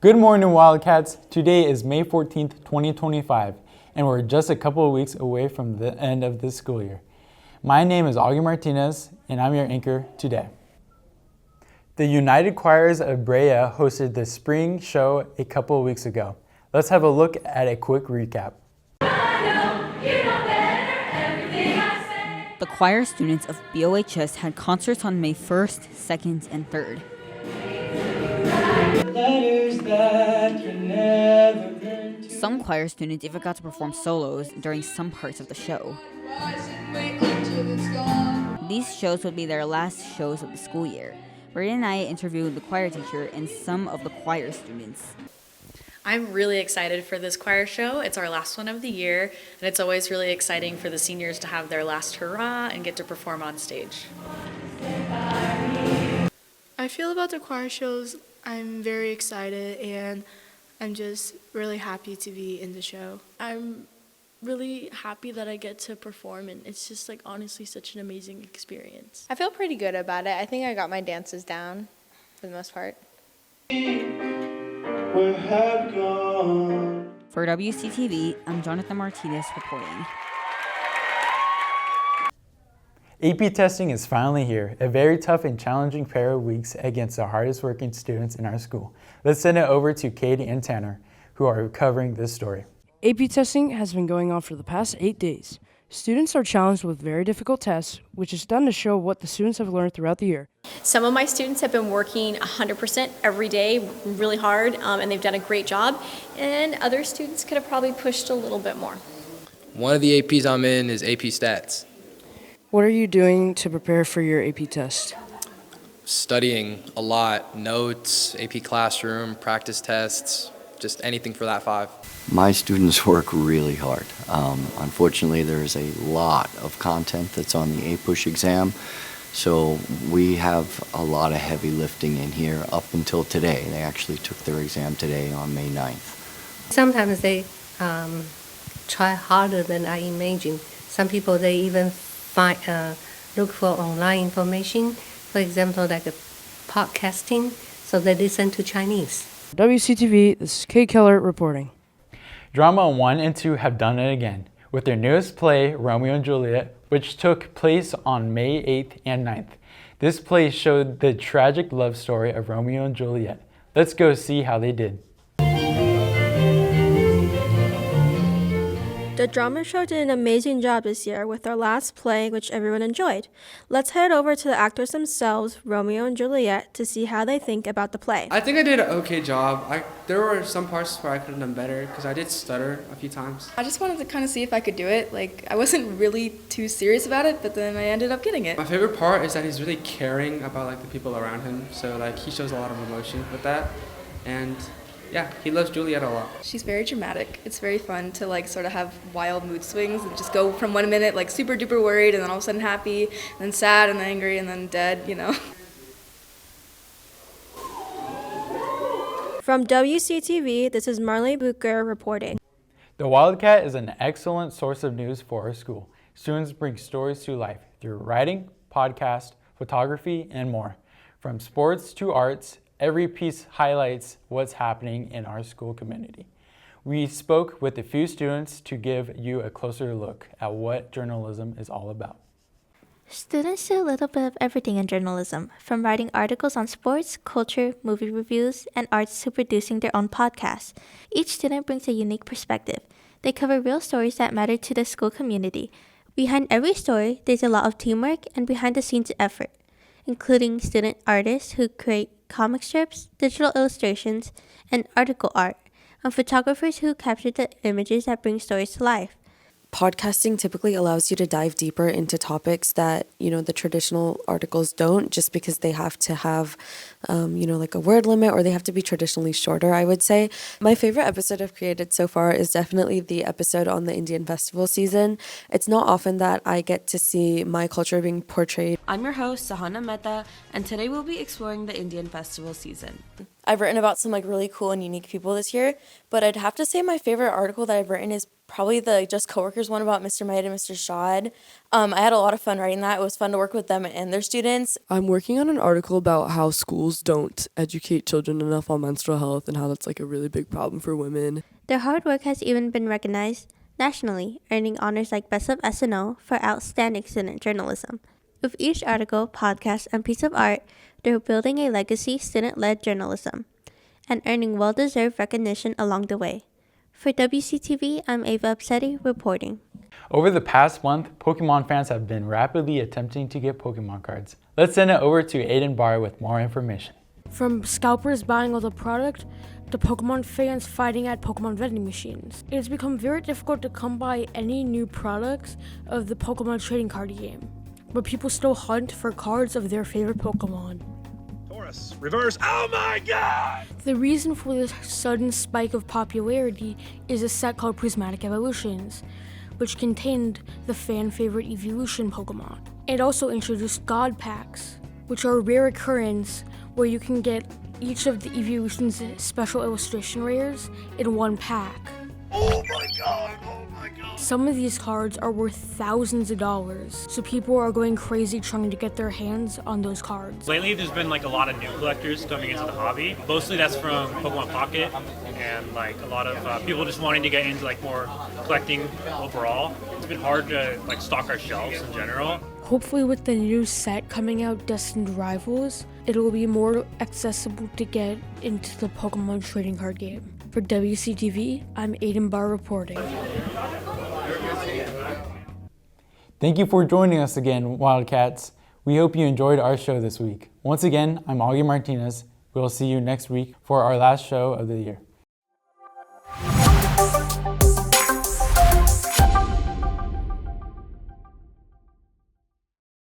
Good morning, Wildcats. Today is May 14th, 2025, and we're just a couple of weeks away from the end of this school year. My name is Augie Martinez, and I'm your anchor today. The United Choirs of Brea hosted the spring show a couple of weeks ago. Let's have a look at a quick recap. The choir students of BOHS had concerts on May 1st, 2nd, and 3rd. Some choir students even got to perform solos during some parts of the show. These shows would be their last shows of the school year. Brady and I interviewed the choir teacher and some of the choir students. I'm really excited for this choir show. It's our last one of the year, and it's always really exciting for the seniors to have their last hurrah and get to perform on stage. I feel about the choir shows, I'm very excited and I'm just really happy to be in the show. I'm really happy that I get to perform, and it's just like honestly such an amazing experience. I feel pretty good about it. I think I got my dances down for the most part. For WCTV, I'm Jonathan Martinez reporting. AP testing is finally here, a very tough and challenging pair of weeks against the hardest working students in our school. Let's send it over to Katie and Tanner, who are covering this story. AP testing has been going on for the past 8 days. Students are challenged with very difficult tests, which is done to show what the students have learned throughout the year. Some of my students have been working 100% every day, really hard, and they've done a great job. And other students could have probably pushed a little bit more. One of the APs I'm in is AP Stats. What are you doing to prepare for your AP test? Studying a lot, notes, AP Classroom, practice tests, just anything for that 5. My students work really hard. Unfortunately, there's a lot of content that's on the APUSH exam, so we have a lot of heavy lifting in here up until today. They actually took their exam today on May 9th. Sometimes they try harder than I imagine. Some people, they even look for online information, for example, like a podcasting, so they listen to Chinese. WCTV, this is Kay Keller reporting. Drama 1 and 2 have done it again with their newest play, Romeo and Juliet, which took place on May 8th and 9th. This play showed the tragic love story of Romeo and Juliet. Let's go see how they did. The drama show did an amazing job this year with our last play, which everyone enjoyed. Let's head over to the actors themselves, Romeo and Juliet, to see how they think about the play. I think I did an okay job. There were some parts where I could have done better because I did stutter a few times. I just wanted to kind of see if I could do it. I wasn't really too serious about it, but then I ended up getting it. My favorite part is that he's really caring about the people around him. So he shows a lot of emotion with that. And yeah, he loves Juliet a lot. She's very dramatic. It's very fun to sort of have wild mood swings and just go from 1 minute super duper worried and then all of a sudden happy and then sad and then angry and then dead, From WCTV, this is Marley Bucher reporting. The Wildcat is an excellent source of news for our school. Students bring stories to life through writing, podcast, photography, and more. From sports to arts, every piece highlights what's happening in our school community. We spoke with a few students to give you a closer look at what journalism is all about. Students do a little bit of everything in journalism, from writing articles on sports, culture, movie reviews, and arts to producing their own podcasts. Each student brings a unique perspective. They cover real stories that matter to the school community. Behind every story, there's a lot of teamwork and behind-the-scenes effort, including student artists who create comic strips, digital illustrations, and article art, and photographers who capture the images that bring stories to life. Podcasting typically allows you to dive deeper into topics that, the traditional articles don't, just because they have to have, a word limit, or they have to be traditionally shorter, I would say. My favorite episode I've created so far is definitely the episode on the Indian festival season. It's not often that I get to see my culture being portrayed. I'm your host, Sahana Mehta, and today we'll be exploring the Indian festival season. I've written about some really cool and unique people this year, but I'd have to say my favorite article that I've written is probably the just coworkers one about Mr. Might and Mr. Shad. I had a lot of fun writing that. It was fun to work with them and their students. I'm working on an article about how schools don't educate children enough on menstrual health and how that's like a really big problem for women. Their hard work has even been recognized nationally, earning honors like Best of SNO for outstanding student journalism. With each article, podcast, and piece of art, they're building a legacy student-led journalism and earning well-deserved recognition along the way. For WCTV, I'm Ava Upsetti reporting. Over the past month, Pokemon fans have been rapidly attempting to get Pokemon cards. Let's send it over to Aiden Barr with more information. From scalpers buying all the product to Pokemon fans fighting at Pokemon vending machines, it has become very difficult to come by any new products of the Pokemon trading card game, but people still hunt for cards of their favorite Pokemon. Reverse. Oh my god! The reason for this sudden spike of popularity is a set called Prismatic Evolutions, which contained the fan favorite evolution Pokemon. It also introduced God Packs, which are a rare occurrence where you can get each of the evolution's special illustration rares in one pack. Oh my god! Oh my god! Some of these cards are worth thousands of dollars, so people are going crazy trying to get their hands on those cards. Lately, there's been like a lot of new collectors coming into the hobby. Mostly that's from Pokemon Pocket and like a lot of people just wanting to get into like more collecting overall. It's been hard to like stock our shelves in general. Hopefully with the new set coming out, Destined Rivals, it will be more accessible to get into the Pokemon trading card game. For WCTV, I'm Aiden Barr reporting. Thank you for joining us again, Wildcats. We hope you enjoyed our show this week. Once again, I'm Augie Martinez. We'll see you next week for our last show of the year.